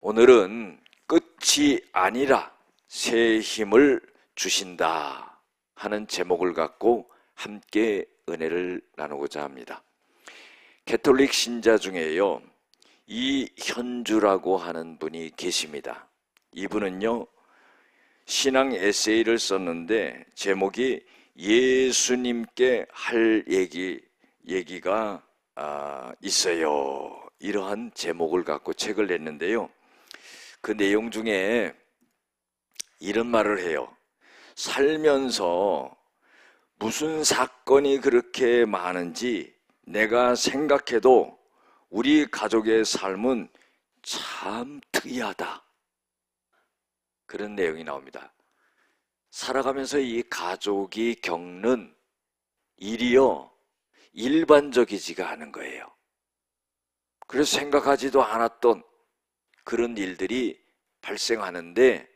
오늘은 끝이 아니라 새 힘을 주신다 하는 제목을 갖고 함께 은혜를 나누고자 합니다. 개톨릭 신자 중에요, 이현주라고 하는 분이 계십니다. 이분은요, 신앙 에세이를 썼는데 제목이 예수님께 할 얘기가 있어요. 이러한 제목을 갖고 책을 냈는데요. 그 내용 중에 이런 말을 해요. 살면서 무슨 사건이 그렇게 많은지 내가 생각해도 우리 가족의 삶은 참 특이하다. 그런 내용이 나옵니다. 살아가면서 이 가족이 겪는 일이요, 일반적이지가 않은 거예요. 그래서 생각하지도 않았던 그런 일들이 발생하는데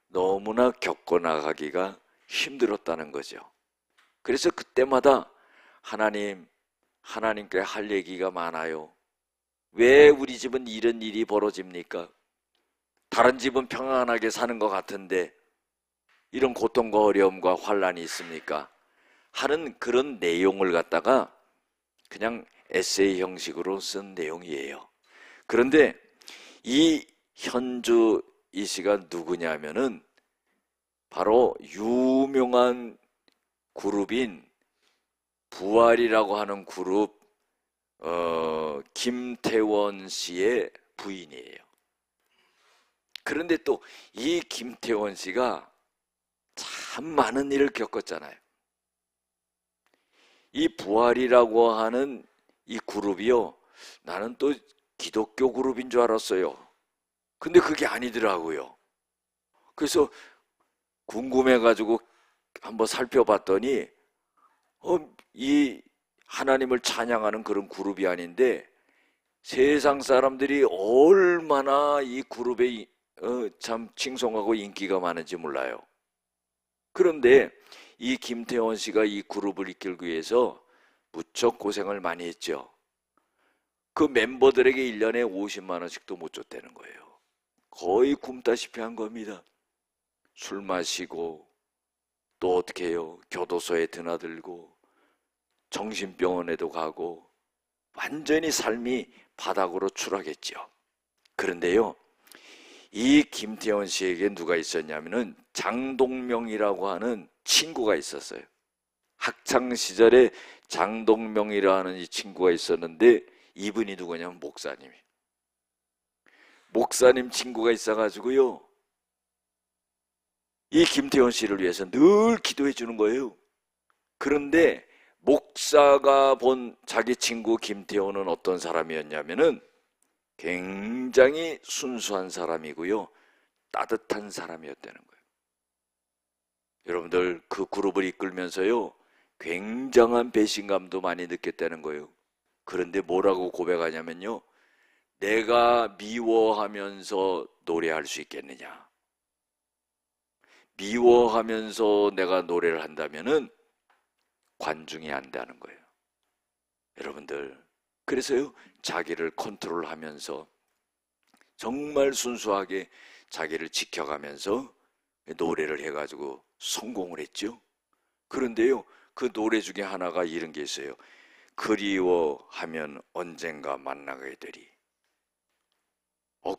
너무나 겪어나가기가 힘들었다는 거죠. 그래서 그때마다 하나님께 할 얘기가 많아요. 왜 우리 집은 이런 일이 벌어집니까? 다른 집은 평안하게 사는 것 같은데 이런 고통과 어려움과 환란이 있습니까? 하는 그런 내용을 갖다가 그냥 에세이 형식으로 쓴 내용이에요. 그런데 이 현주 이 씨가 누구냐면은 바로 유명한 그룹인 부활이라고 하는 그룹 김태원 씨의 부인이에요. 그런데 또 이 김태원 씨가 참 많은 일을 겪었잖아요. 이 부활이라고 하는 이 그룹이요, 나는 또 기독교 그룹인 줄 알았어요. 근데 그게 아니더라고요. 그래서 궁금해가지고 한번 살펴봤더니 이 하나님을 찬양하는 그런 그룹이 아닌데 세상 사람들이 얼마나 이 그룹에 참 칭송하고 인기가 많은지 몰라요. 그런데 이 김태원 씨가 이 그룹을 이끌기 위해서 무척 고생을 많이 했죠. 그 멤버들에게 1년에 50만 원씩도 못 줬다는 거예요. 거의 굶다시피 한 겁니다. 술 마시고 또 어떻게 해요? 교도소에 드나들고 정신병원에도 가고 완전히 삶이 바닥으로 추락했죠. 그런데요, 이 김태원 씨에게 누가 있었냐면은 장동명이라고 하는 친구가 있었어요. 학창 시절에 장동명이라는 이 친구가 있었는데 이분이 누구냐면 목사님이. 목사님 친구가 있어가지고요, 이 김태원 씨를 위해서 늘 기도해 주는 거예요. 그런데 목사가 본 자기 친구 김태원은 어떤 사람이었냐면은 굉장히 순수한 사람이고요, 따뜻한 사람이었다는 거예요. 여러분들, 그 그룹을 이끌면서요, 굉장한 배신감도 많이 느꼈다는 거예요. 그런데 뭐라고 고백하냐면요, 내가 미워하면서 노래할 수 있겠느냐? 미워하면서 내가 노래를 한다면은 관중이 안 되는 거예요. 여러분들, 그래서요, 자기를 컨트롤하면서 정말 순수하게 자기를 지켜가면서 노래를 해가지고 성공을 했죠. 그런데요, 그 노래 중에 하나가 이런 게 있어요. 그리워하면 언젠가 만나게 되리.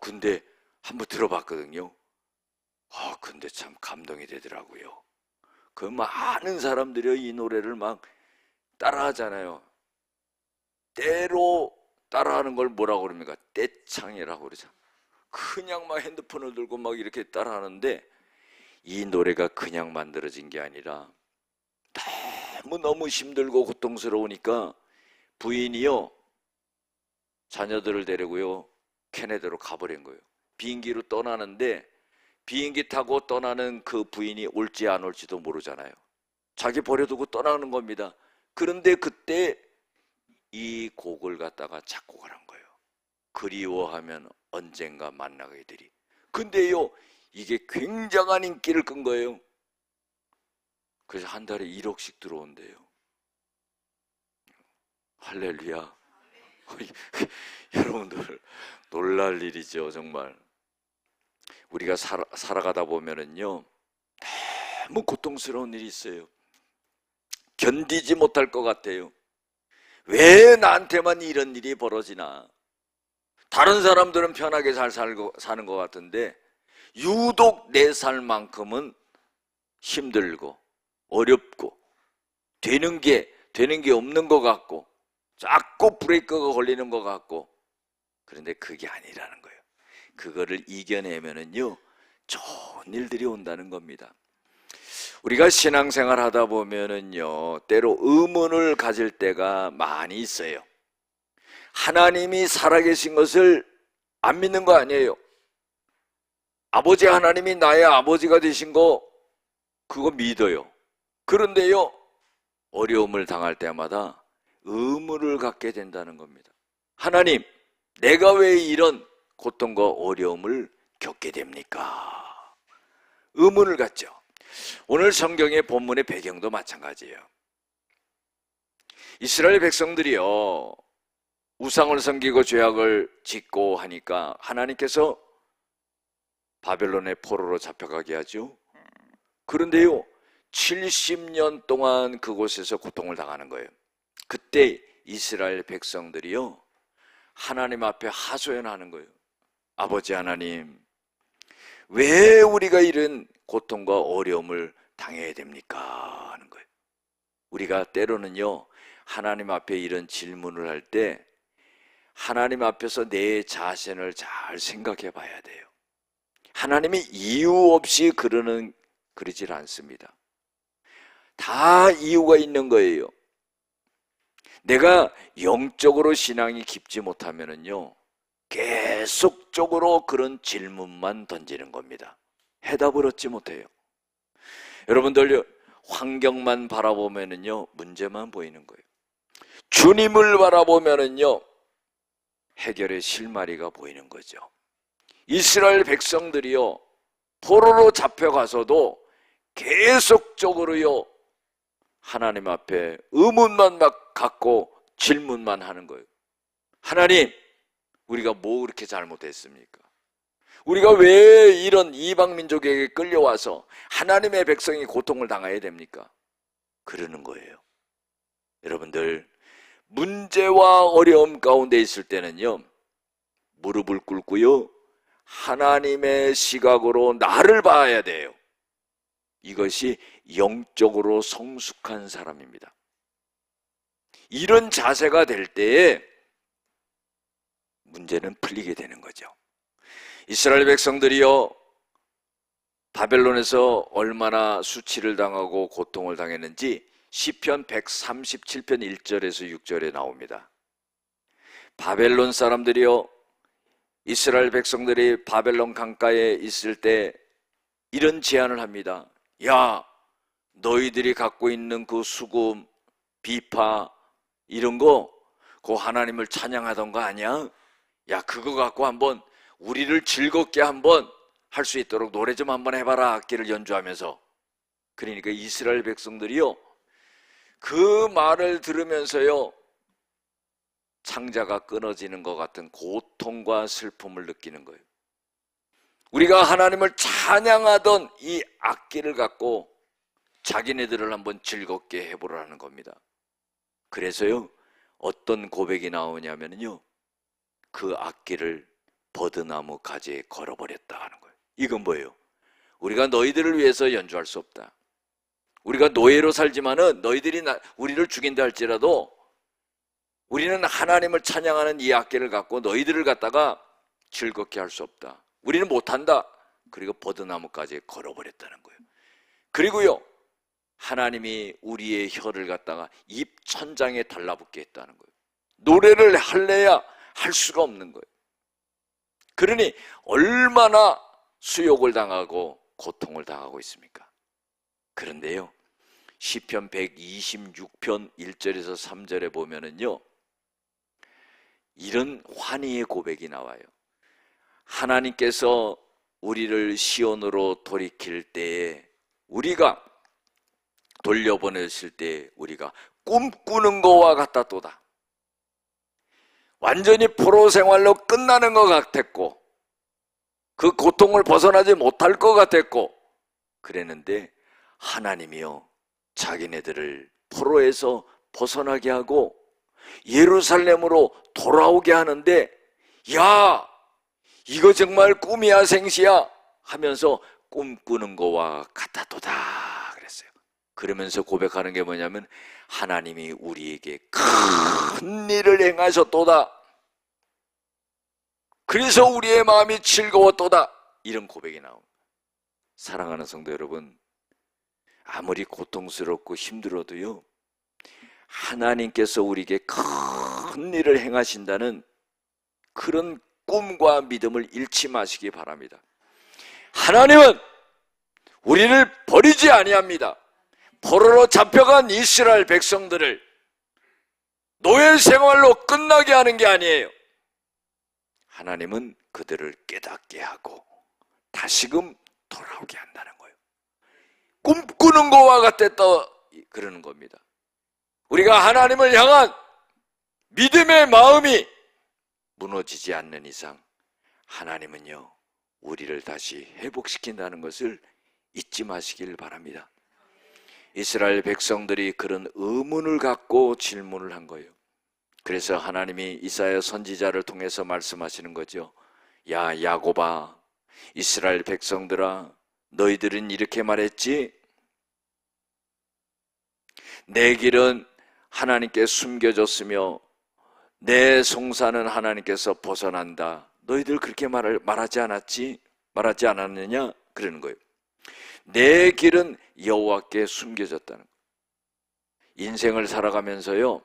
근데 한번 들어봤거든요. 근데 참 감동이 되더라고요. 그 많은 사람들이 이 노래를 막 따라하잖아요. 때로 따라하는 걸 뭐라고 그럽니까? 떼창이라고 그러죠. 그냥 막 핸드폰을 들고 막 이렇게 따라하는데 이 노래가 그냥 만들어진 게 아니라 너무 힘들고 고통스러우니까 부인이요, 자녀들을 데리고요, 캐나다로 가버린 거예요. 비행기로 떠나는데 비행기 타고 떠나는 그 부인이 올지 안 올지도 모르잖아요. 자기 버려두고 떠나는 겁니다. 그런데 그때 이 곡을 갖다가 작곡을 한 거예요. 그리워하면 언젠가 만나게 되리. 근데요, 이게 굉장한 인기를 끈 거예요. 그래서 한 달에 1억씩 들어온대요. 할렐루야. 여러분들, 놀랄 일이죠, 정말. 우리가 살아가다 보면은요, 너무 고통스러운 일이 있어요. 견디지 못할 것 같아요. 왜 나한테만 이런 일이 벌어지나? 다른 사람들은 편하게 잘 사는 것 같은데 유독 내 삶만큼은 힘들고 어렵고 되는 게 없는 것 같고 자꾸 브레이크가 걸리는 것 같고, 그런데 그게 아니라는 거예요. 그거를 이겨내면은요, 좋은 일들이 온다는 겁니다. 우리가 신앙생활 하다 보면은요, 때로 의문을 가질 때가 많이 있어요. 하나님이 살아계신 것을 안 믿는 거 아니에요. 아버지 하나님이 나의 아버지가 되신 거 그거 믿어요. 그런데요, 어려움을 당할 때마다 의문을 갖게 된다는 겁니다. 하나님, 내가 왜 이런 고통과 어려움을 겪게 됩니까? 의문을 갖죠. 오늘 성경의 본문의 배경도 마찬가지예요. 이스라엘 백성들이요, 우상을 섬기고 죄악을 짓고 하니까 하나님께서 바벨론의 포로로 잡혀가게 하죠. 그런데요, 70년 동안 그곳에서 고통을 당하는 거예요. 그때 이스라엘 백성들이요, 하나님 앞에 하소연하는 거예요. 아버지 하나님, 왜 우리가 이런 고통과 어려움을 당해야 됩니까? 하는 거예요. 우리가 때로는요, 하나님 앞에 이런 질문을 할 때 하나님 앞에서 내 자신을 잘 생각해 봐야 돼요. 하나님이 이유 없이 그러질 않습니다. 다 이유가 있는 거예요. 내가 영적으로 신앙이 깊지 못하면은요, 계속적으로 그런 질문만 던지는 겁니다. 해답을 얻지 못해요. 여러분들, 환경만 바라보면은요, 문제만 보이는 거예요. 주님을 바라보면은요, 해결의 실마리가 보이는 거죠. 이스라엘 백성들이요, 포로로 잡혀가서도 계속적으로요, 하나님 앞에 의문만 막 갖고 질문만 하는 거예요. 하나님, 우리가 뭐 그렇게 잘못했습니까? 우리가 왜 이런 이방 민족에게 끌려와서 하나님의 백성이 고통을 당해야 됩니까? 그러는 거예요. 여러분들, 문제와 어려움 가운데 있을 때는요, 무릎을 꿇고요, 하나님의 시각으로 나를 봐야 돼요. 이것이 영적으로 성숙한 사람입니다. 이런 자세가 될 때에 문제는 풀리게 되는 거죠. 이스라엘 백성들이요, 바벨론에서 얼마나 수치를 당하고 고통을 당했는지 시편 137편 1절에서 6절에 나옵니다. 바벨론 사람들이요, 이스라엘 백성들이 바벨론 강가에 있을 때 이런 제안을 합니다. 야, 너희들이 갖고 있는 그 수금, 비파 이런 거, 그 하나님을 찬양하던 거 아니야? 야, 그거 갖고 한번 우리를 즐겁게 한번 할 수 있도록 노래 좀 한번 해봐라, 악기를 연주하면서. 그러니까 이스라엘 백성들이요, 그 말을 들으면서요, 창자가 끊어지는 것 같은 고통과 슬픔을 느끼는 거예요. 우리가 하나님을 찬양하던 이 악기를 갖고 자기네들을 한번 즐겁게 해보라는 겁니다. 그래서요, 어떤 고백이 나오냐면요, 그 악기를 버드나무 가지에 걸어버렸다 하는 거예요. 이건 뭐예요? 우리가 너희들을 위해서 연주할 수 없다. 우리가 노예로 살지만은 너희들이 우리를 죽인다 할지라도 우리는 하나님을 찬양하는 이 악기를 갖고 너희들을 갖다가 즐겁게 할 수 없다. 우리는 못한다. 그리고 버드나무까지 걸어버렸다는 거예요. 그리고요, 하나님이 우리의 혀를 갖다가 입 천장에 달라붙게 했다는 거예요. 노래를 할래야 할 수가 없는 거예요. 그러니 얼마나 수욕을 당하고 고통을 당하고 있습니까? 그런데요, 시편 126편 1절에서 3절에 보면은요, 이런 환희의 고백이 나와요. 하나님께서 우리를 시온으로 돌이킬 때에, 우리가 돌려보내실 때 우리가 꿈꾸는 것과 같았도다. 완전히 포로 생활로 끝나는 것 같았고, 그 고통을 벗어나지 못할 것 같았고 그랬는데 하나님이요 자기네들을 포로에서 벗어나게 하고 예루살렘으로 돌아오게 하는데 야 이거 정말 꿈이야 생시야 하면서 꿈꾸는 거와 같았도다 그랬어요. 그러면서 고백하는 게 뭐냐면 하나님이 우리에게 큰 일을 행하셨도다. 그래서 우리의 마음이 즐거웠도다. 이런 고백이 나옵니다. 사랑하는 성도 여러분, 아무리 고통스럽고 힘들어도요 하나님께서 우리에게 큰 일을 행하신다는 그런 꿈과 믿음을 잃지 마시기 바랍니다. 하나님은 우리를 버리지 아니합니다. 포로로 잡혀간 이스라엘 백성들을 노예 생활로 끝나게 하는 게 아니에요. 하나님은 그들을 깨닫게 하고 다시금 돌아오게 한다는 거예요. 꿈꾸는 거와 같았다 그러는 겁니다. 우리가 하나님을 향한 믿음의 마음이 무너지지 않는 이상 하나님은요 우리를 다시 회복시킨다는 것을 잊지 마시길 바랍니다. 이스라엘 백성들이 그런 의문을 갖고 질문을 한 거예요. 그래서 하나님이 이사야 선지자를 통해서 말씀하시는 거죠. 야 야곱아 이스라엘 백성들아 너희들은 이렇게 말했지 내 길은 하나님께 숨겨졌으며 내 송사는 하나님께서 벗어난다. 너희들 그렇게 말하지 않았지? 말하지 않았느냐? 그러는 거예요. 내 길은 여호와께 숨겨졌다는 거예요. 인생을 살아가면서요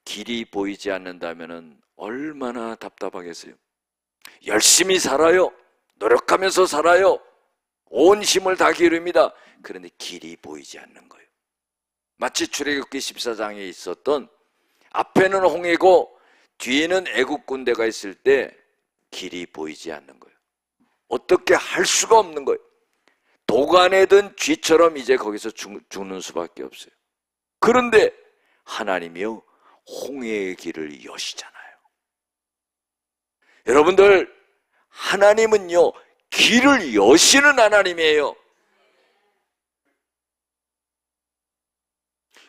길이 보이지 않는다면 얼마나 답답하겠어요. 열심히 살아요. 노력하면서 살아요. 온 힘을 다 기울입니다. 그런데 길이 보이지 않는 거예요. 마치 출애굽기 14장에 있었던 앞에는 홍해고 뒤에는 애국 군대가 있을 때 길이 보이지 않는 거예요. 어떻게 할 수가 없는 거예요. 도간에 든 쥐처럼 이제 거기서 죽는 수밖에 없어요. 그런데 하나님이요 홍해의 길을 여시잖아요. 여러분들 하나님은요 길을 여시는 하나님이에요.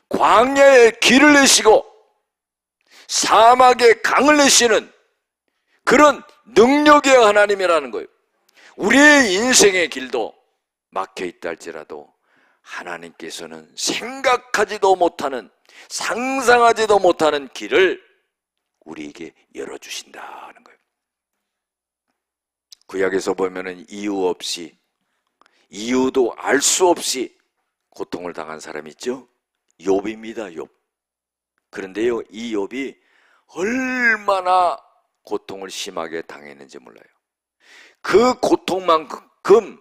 광야에 길을 내시고 사막에 강을 내시는 그런 능력의 하나님이라는 거예요. 우리의 인생의 길도 막혀있다 할지라도 하나님께서는 생각하지도 못하는 상상하지도 못하는 길을 우리에게 열어주신다는 거예요. 구약에서 보면은 이유 없이 이유도 알 수 없이 고통을 당한 사람이 있죠. 욥입니다. 욥. 그런데요 이 욥이 얼마나 고통을 심하게 당했는지 몰라요. 그 고통만큼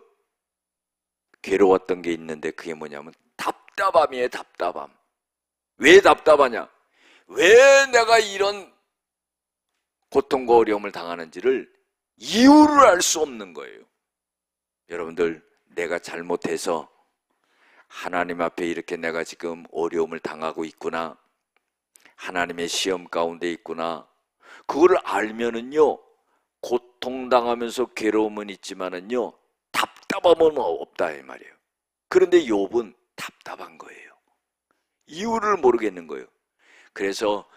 괴로웠던 게 있는데 그게 뭐냐면 답답함이에요. 답답함. 왜 답답하냐? 왜 내가 이런 고통과 어려움을 당하는지를 이유를 알 수 없는 거예요. 여러분들 내가 잘못해서 하나님 앞에 이렇게 내가 지금 어려움을 당하고 있구나, 하나님의 시험 가운데 있구나, 그걸 알면은요 고통당하면서 괴로움은 있지만은요 답답함은 없다 이 말이에요. 그런데 욥은 답답한 거예요. 이유를 모르겠는 거예요. 그래서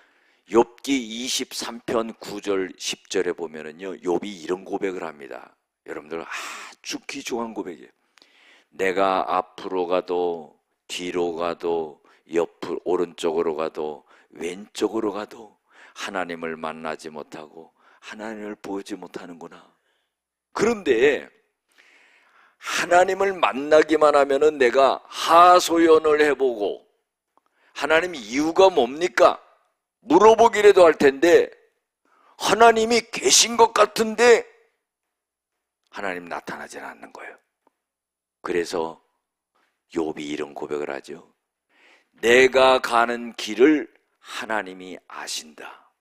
욥기 23편 9절 10절에 보면은요 욥이 이런 고백을 합니다. 여러분들 아주 귀중한 고백이에요. 내가 앞으로 가도 뒤로 가도 옆으로 오른쪽으로 가도 왼쪽으로 가도 하나님을 만나지 못하고 하나님을 보지 못하는구나. 그런데 하나님을 만나기만 하면은 내가 하소연을 해보고 하나님 이유가 뭡니까? 물어보기라도 할 텐데 하나님이 계신 것 같은데 하나님 나타나지 않는 거예요. 그래서 욥이 이런 고백을 하죠. 내가 가는 길을 하나님이 아신다.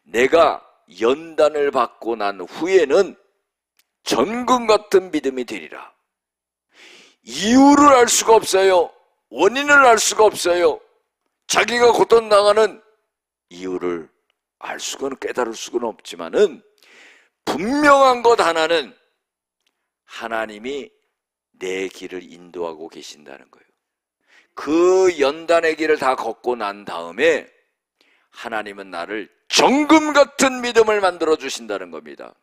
내가 연단을 받고 난 후에는 전금 같은 믿음이 되리라. 이유를 알 수가 없어요. 원인을 알 수가 없어요. 자기가 고통당하는 이유를 알 수는 깨달을 수는 없지만은 분명한 것 하나는 하나님이 내 길을 인도하고 계신다는 거예요. 그 연단의 길을 다 걷고 난 다음에 하나님은 나를 정금 같은 믿음을 만들어 주신다는 겁니다.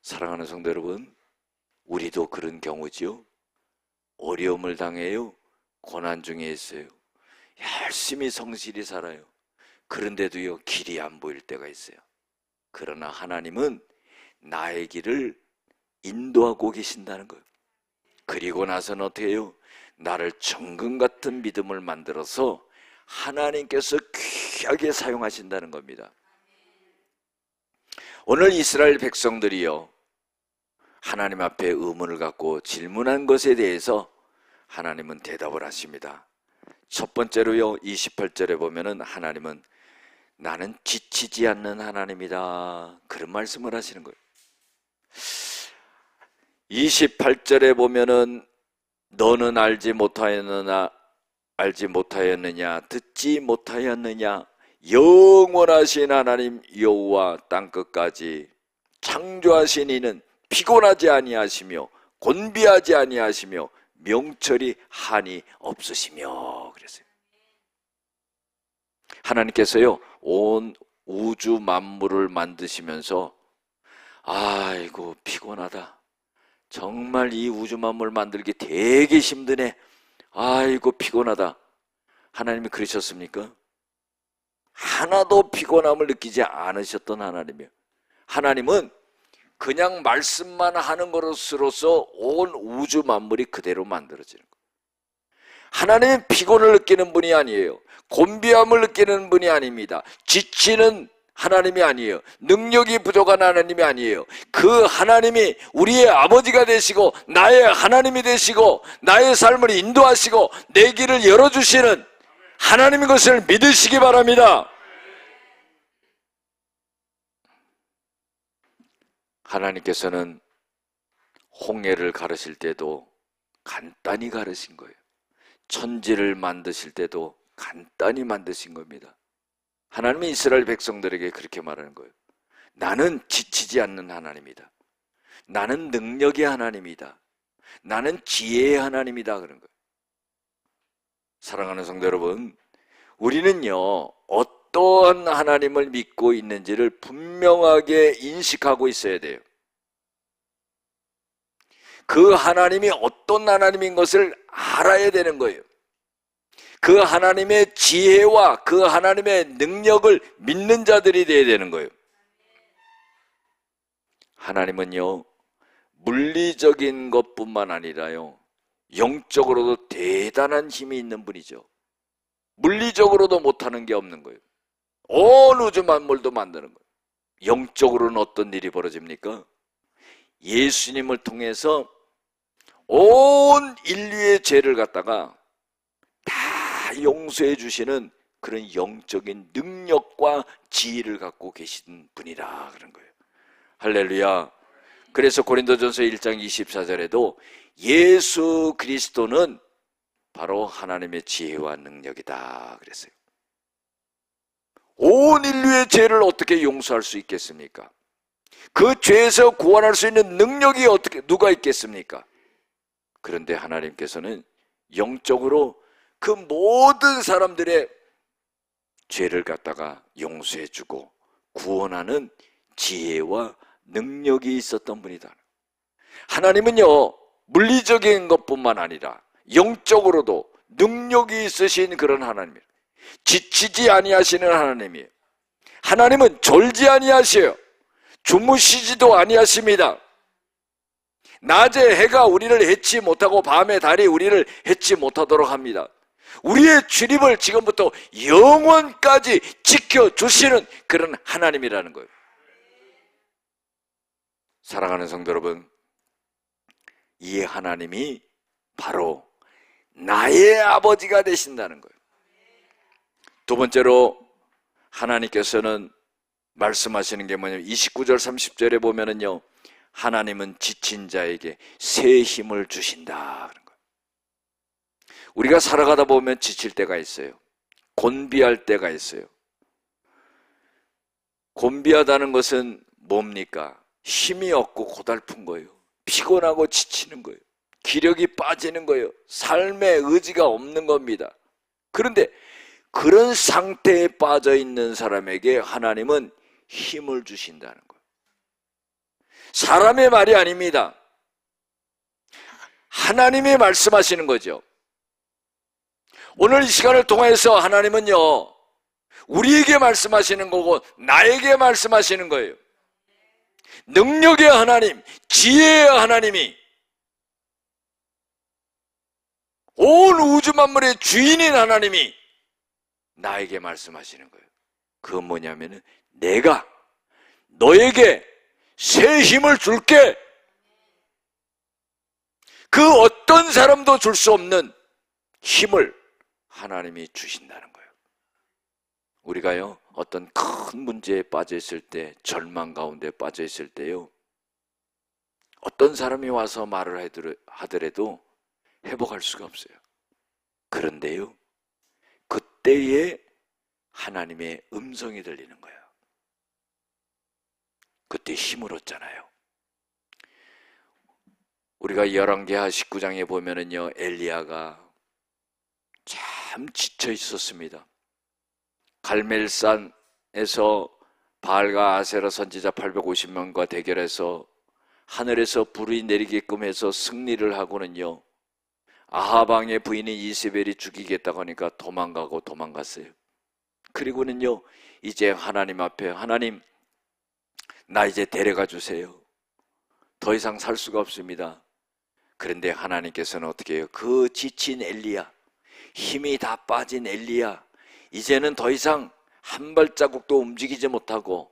사랑하는 성도 여러분, 우리도 그런 경우지요. 어려움을 당해요. 고난 중에 있어요. 열심히 성실히 살아요. 그런데도요, 길이 안 보일 때가 있어요. 그러나 하나님은 나의 길을 인도하고 계신다는 거예요. 그리고 나서는 어떻게 해요? 나를 정금 같은 믿음을 만들어서 하나님께서 귀하게 사용하신다는 겁니다. 오늘 이스라엘 백성들이요, 하나님 앞에 의문을 갖고 질문한 것에 대해서 하나님은 대답을 하십니다. 첫 번째로요, 28절에 보면은 하나님은 나는 지치지 않는 하나님이다, 그런 말씀을 하시는 거예요. 28절에 보면은 너는 알지 못하였느냐, 듣지 못하였느냐, 영원하신 하나님 여호와 땅끝까지 창조하신 이는 피곤하지 아니하시며 곤비하지 아니하시며 명철이 한이 없으시며 그랬어요. 하나님께서요, 온 우주 만물을 만드시면서 아이고 피곤하다, 정말 이 우주 만물 만들기 되게 힘드네, 아이고 피곤하다, 하나님이 그러셨습니까? 하나도 피곤함을 느끼지 않으셨던 하나님이에요. 하나님은 그냥 말씀만 하는 것으로서 온 우주 만물이 그대로 만들어지는 거예요. 하나님은 피곤을 느끼는 분이 아니에요. 곤비함을 느끼는 분이 아닙니다. 지치는 하나님이 아니에요. 능력이 부족한 하나님이 아니에요. 그 하나님이 우리의 아버지가 되시고 나의 하나님이 되시고 나의 삶을 인도하시고 내 길을 열어주시는 하나님인 것을 믿으시기 바랍니다. 하나님께서는 홍해를 가르실 때도 간단히 가르신 거예요. 천지를 만드실 때도 간단히 만드신 겁니다. 하나님이 이스라엘 백성들에게 그렇게 말하는 거예요. 나는 지치지 않는 하나님이다. 나는 능력의 하나님이다. 나는 지혜의 하나님이다, 그런 거예요. 사랑하는 성도 여러분, 우리는요, 어떠한 하나님을 믿고 있는지를 분명하게 인식하고 있어야 돼요. 그 하나님이 어떤 하나님인 것을 알아야 되는 거예요. 그 하나님의 지혜와 그 하나님의 능력을 믿는 자들이 되어야 되는 거예요. 하나님은요, 물리적인 것뿐만 아니라요, 영적으로도 대단한 힘이 있는 분이죠. 물리적으로도 못하는 게 없는 거예요. 온 우주 만물도 만드는 거예요. 영적으로는 어떤 일이 벌어집니까? 예수님을 통해서 온 인류의 죄를 갖다가 다 용서해 주시는 그런 영적인 능력과 지혜를 갖고 계신 분이라 그런 거예요. 할렐루야. 그래서 고린도전서 1장 24절에도 예수 그리스도는 바로 하나님의 지혜와 능력이다 그랬어요. 온 인류의 죄를 어떻게 용서할 수 있겠습니까? 그 죄에서 구원할 수 있는 능력이 누가 있겠습니까? 그런데 하나님께서는 영적으로 그 모든 사람들의 죄를 갖다가 용서해주고 구원하는 지혜와 능력이 있었던 분이다. 하나님은요, 물리적인 것뿐만 아니라 영적으로도 능력이 있으신 그런 하나님이에요. 지치지 아니하시는 하나님이에요. 하나님은 졸지 아니하셔요. 주무시지도 아니하십니다. 낮에 해가 우리를 해치 못하고 밤에 달이 우리를 해치 못하도록 합니다. 우리의 출입을 지금부터 영원까지 지켜주시는 그런 하나님이라는 거예요. 사랑하는 성도 여러분, 이 하나님이 바로 나의 아버지가 되신다는 거예요. 두 번째로 하나님께서는 말씀하시는 게 뭐냐면 29절 30절에 보면은요, 하나님은 지친 자에게 새 힘을 주신다 그런 거예요. 우리가 살아가다 보면 지칠 때가 있어요. 곤비할 때가 있어요. 곤비하다는 것은 뭡니까? 힘이 없고 고달픈 거예요. 피곤하고 지치는 거예요. 기력이 빠지는 거예요. 삶의 의지가 없는 겁니다. 그런데 그런 상태에 빠져 있는 사람에게 하나님은 힘을 주신다는 거예요. 사람의 말이 아닙니다. 하나님이 말씀하시는 거죠. 오늘 이 시간을 통해서 하나님은요, 우리에게 말씀하시는 거고 나에게 말씀하시는 거예요. 능력의 하나님, 지혜의 하나님이 온 우주 만물의 주인인 하나님이 나에게 말씀하시는 거예요. 그건 뭐냐면은 내가 너에게 새 힘을 줄게. 그 어떤 사람도 줄 수 없는 힘을 하나님이 주신다는 거예요. 우리가요, 어떤 큰 문제에 빠져 있을 때, 절망 가운데 빠져 있을 때요, 어떤 사람이 와서 말을 하더라도 회복할 수가 없어요. 그런데요, 그때에 하나님의 음성이 들리는 거예요. 그때 힘을 얻잖아요. 우리가 열왕기하 19장에 보면은요, 엘리야가 참 지쳐 있었습니다. 갈멜산에서 바알과 아세라 선지자 850명과 대결해서 하늘에서 불이 내리게끔 해서 승리를 하고는요, 아합 왕의 부인인 이세벨이 죽이겠다고 하니까 도망갔어요. 그리고는요, 이제 하나님 앞에, 하나님, 나 이제 데려가 주세요. 더 이상 살 수가 없습니다. 그런데 하나님께서는 어떻게 해요? 그 지친 엘리야, 힘이 다 빠진 엘리야, 이제는 더 이상 한 발자국도 움직이지 못하고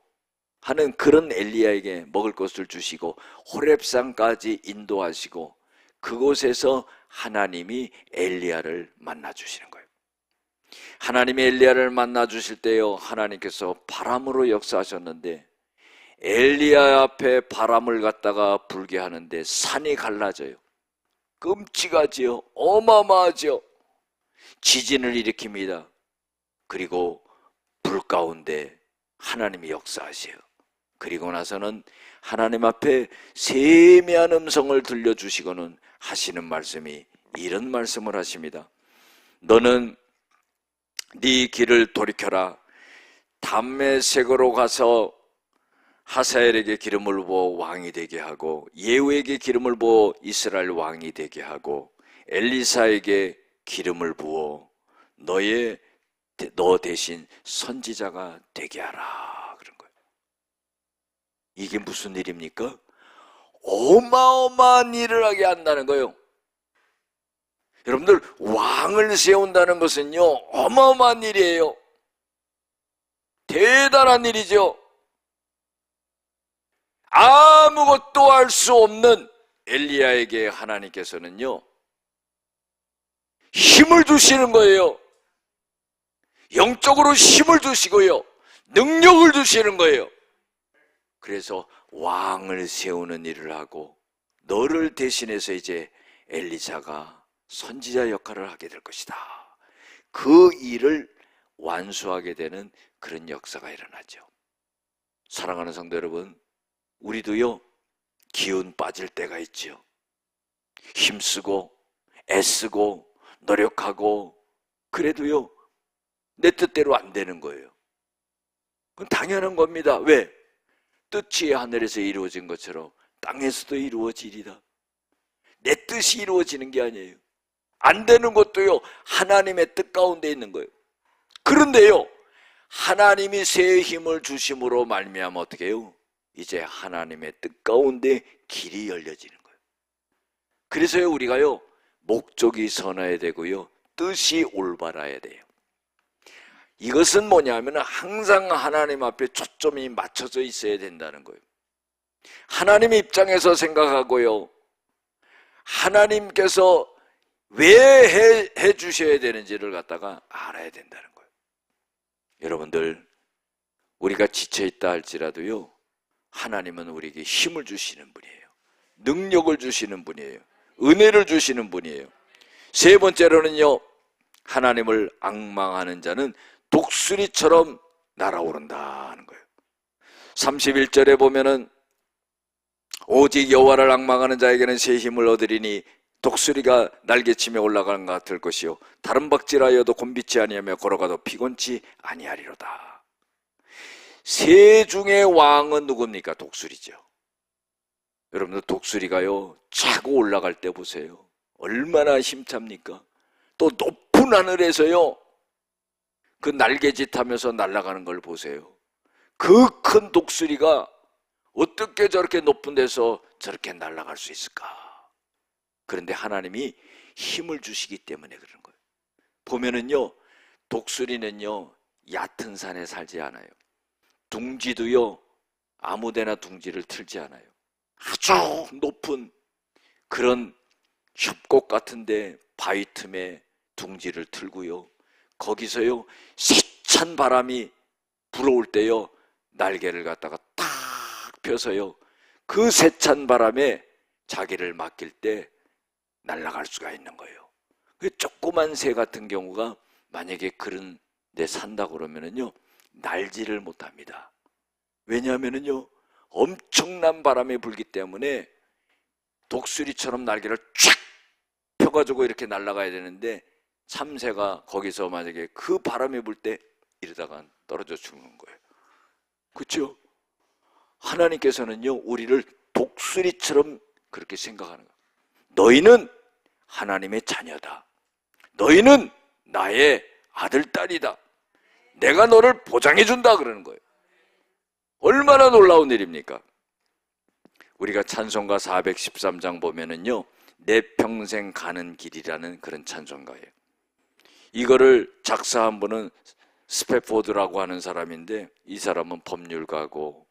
하는 그런 엘리야에게 먹을 것을 주시고 호렙산까지 인도하시고 그곳에서 하나님이 엘리야를 만나 주시는 거예요. 하나님이 엘리야를 만나 주실 때요, 하나님께서 바람으로 역사하셨는데 엘리야 앞에 바람을 갖다가 불게 하는데 산이 갈라져요. 끔찍하지요. 어마어마하죠. 지진을 일으킵니다. 그리고 불 가운데 하나님이 역사하세요. 그리고 나서는 하나님 앞에 세미한 음성을 들려주시고는 하시는 말씀이 이런 말씀을 하십니다. 너는 네 길을 돌이켜라. 담메색으로 가서 하사엘에게 기름을 부어 왕이 되게 하고 예후에게 기름을 부어 이스라엘 왕이 되게 하고 엘리사에게 기름을 부어 너 대신 선지자가 되게 하라. 그런 거예요. 이게 무슨 일입니까? 어마어마한 일을 하게 한다는 거예요. 여러분들, 왕을 세운다는 것은요, 어마어마한 일이에요. 대단한 일이죠. 아무것도 할 수 없는 엘리야에게 하나님께서는요, 힘을 주시는 거예요. 영적으로 힘을 주시고요, 능력을 주시는 거예요. 그래서 왕을 세우는 일을 하고 너를 대신해서 이제 엘리사가 선지자 역할을 하게 될 것이다. 그 일을 완수하게 되는 그런 역사가 일어나죠. 사랑하는 성도 여러분, 우리도요, 기운 빠질 때가 있죠. 힘쓰고 애쓰고 노력하고 그래도요, 내 뜻대로 안 되는 거예요. 그건 당연한 겁니다. 왜? 뜻이 하늘에서 이루어진 것처럼 땅에서도 이루어지리다. 내 뜻이 이루어지는 게 아니에요. 안 되는 것도요, 하나님의 뜻 가운데 있는 거예요. 그런데요, 하나님이 새 힘을 주심으로 말미암아 어떻게 해요? 이제 하나님의 뜻 가운데 길이 열려지는 거예요. 그래서요, 우리가요, 목적이 선해야 되고요, 뜻이 올바라야 돼요. 이것은 뭐냐면 항상 하나님 앞에 초점이 맞춰져 있어야 된다는 거예요. 하나님의 입장에서 생각하고요, 하나님께서 왜 해 주셔야 되는지를 갖다가 알아야 된다는 거예요. 여러분들, 우리가 지쳐있다 할지라도요, 하나님은 우리에게 힘을 주시는 분이에요. 능력을 주시는 분이에요. 은혜를 주시는 분이에요. 세 번째로는요, 하나님을 앙망하는 자는 독수리처럼 날아오른다 하는 거예요. 31절에 보면은 오직 여호와를 앙망하는 자에게는 새 힘을 얻으리니 독수리가 날개치며 올라가는 것 같을 것이요 다른 박질하여도 곤비치 아니하며 걸어가도 피곤치 아니하리로다. 새 중의 왕은 누굽니까? 독수리죠. 여러분들 독수리가요 차고 올라갈 때 보세요. 얼마나 힘찹니까? 또 높은 하늘에서요 그 날개짓 하면서 날아가는 걸 보세요. 그 큰 독수리가 어떻게 저렇게 높은 데서 저렇게 날아갈 수 있을까? 그런데 하나님이 힘을 주시기 때문에 그런 거예요. 보면은요 독수리는요 얕은 산에 살지 않아요. 둥지도요 아무데나 둥지를 틀지 않아요. 아주 높은 그런 협곡 같은데 바위 틈에 둥지를 틀고요 거기서요 세찬 바람이 불어올 때요 날개를 갖다가 탁 펴서요 그 세찬 바람에 자기를 맡길 때 날아갈 수가 있는 거예요. 그 조그만 새 같은 경우가 만약에 그런 데 산다 그러면은요 날지를 못합니다. 왜냐하면은요 엄청난 바람이 불기 때문에 독수리처럼 날개를 쫙 펴가지고 이렇게 날아가야 되는데 참새가 거기서 만약에 그 바람이 불 때 이러다가 떨어져 죽는 거예요. 그렇죠? 하나님께서는요 우리를 독수리처럼 그렇게 생각하는 거예요. 너희는 하나님의 자녀다. 너희는 나의 아들, 딸이다. 내가 너를 보장해 준다 그러는 거예요. 얼마나 놀라운 일입니까? 우리가 찬송가 413장 보면은요 내 평생 가는 길이라는 그런 찬송가예요. 이거를 작사한 분은 스패포드라고 하는 사람인데 이 사람은 법률가고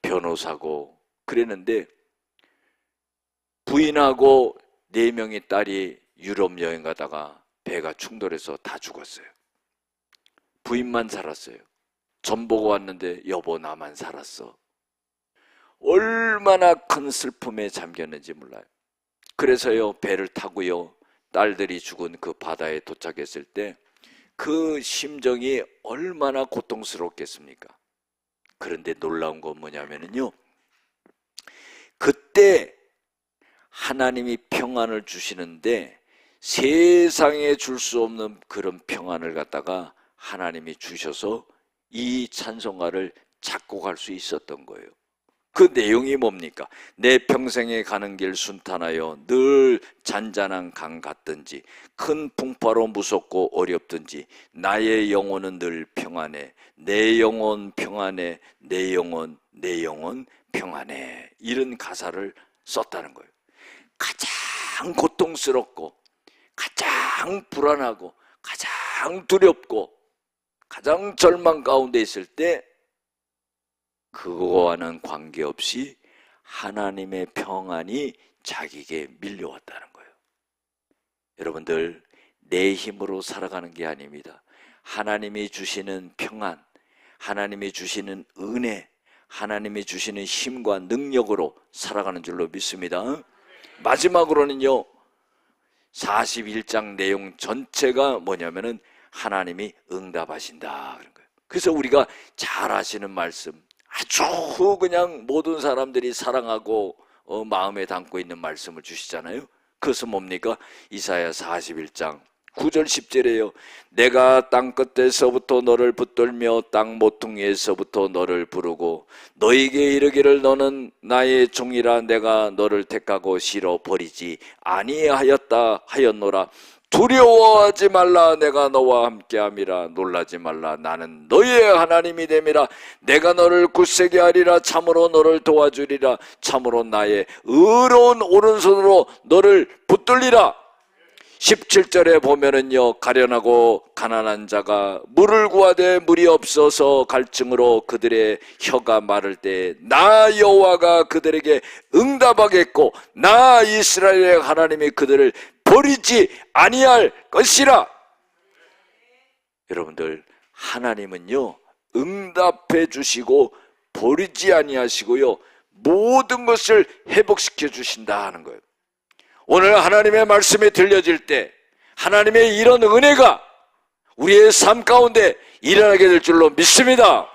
변호사고 그랬는데 부인하고 4명의 딸이 유럽 여행 가다가 배가 충돌해서 다 죽었어요. 부인만 살았어요. 전 보고 왔는데 여보 나만 살았어. 얼마나 큰 슬픔에 잠겼는지 몰라요. 그래서요 배를 타고요 딸들이 죽은 그 바다에 도착했을 때 그 심정이 얼마나 고통스럽겠습니까? 그런데 놀라운 건 뭐냐면요 그때 하나님이 평안을 주시는데 세상에 줄 수 없는 그런 평안을 갖다가 하나님이 주셔서 이 찬송가를 작곡할 수 있었던 거예요. 그 내용이 뭡니까? 내 평생에 가는 길 순탄하여 늘 잔잔한 강 같든지 큰 풍파로 무섭고 어렵든지 나의 영혼은 늘 평안해. 내 영혼 평안해. 내 영혼 평안해. 이런 가사를 썼다는 거예요. 가장 고통스럽고 가장 불안하고 가장 두렵고 가장 절망 가운데 있을 때 그거와는 관계없이 하나님의 평안이 자기에게 밀려왔다는 거예요. 여러분들 내 힘으로 살아가는 게 아닙니다. 하나님이 주시는 평안, 하나님이 주시는 은혜, 하나님이 주시는 힘과 능력으로 살아가는 줄로 믿습니다. 마지막으로는요 41장 내용 전체가 뭐냐면은 하나님이 응답하신다 그런 거예요. 그래서 우리가 잘 아시는 말씀, 아주 그냥 모든 사람들이 사랑하고 마음에 담고 있는 말씀을 주시잖아요. 그것은 뭡니까? 이사야 41장 9절 10절이에요. 내가 땅 끝에서부터 너를 붙들며 땅 모퉁이에서부터 너를 부르고 너에게 이르기를 너는 나의 종이라 내가 너를 택하고 실어 버리지 아니하였다 하였노라. 두려워하지 말라. 내가 너와 함께함이라. 놀라지 말라. 나는 너의 하나님이 됨이라. 내가 너를 굳세게 하리라. 참으로 너를 도와주리라. 참으로 나의 의로운 오른손으로 너를 붙들리라. 17절에 보면은요 가련하고 가난한 자가 물을 구하되 물이 없어서 갈증으로 그들의 혀가 마를 때 나 여호와가 그들에게 응답하겠고 나 이스라엘의 하나님이 그들을 버리지 아니할 것이라. 여러분들 하나님은요 응답해 주시고 버리지 아니하시고요 모든 것을 회복시켜 주신다 하는 거예요. 오늘 하나님의 말씀이 들려질 때 하나님의 이런 은혜가 우리의 삶 가운데 일어나게 될 줄로 믿습니다.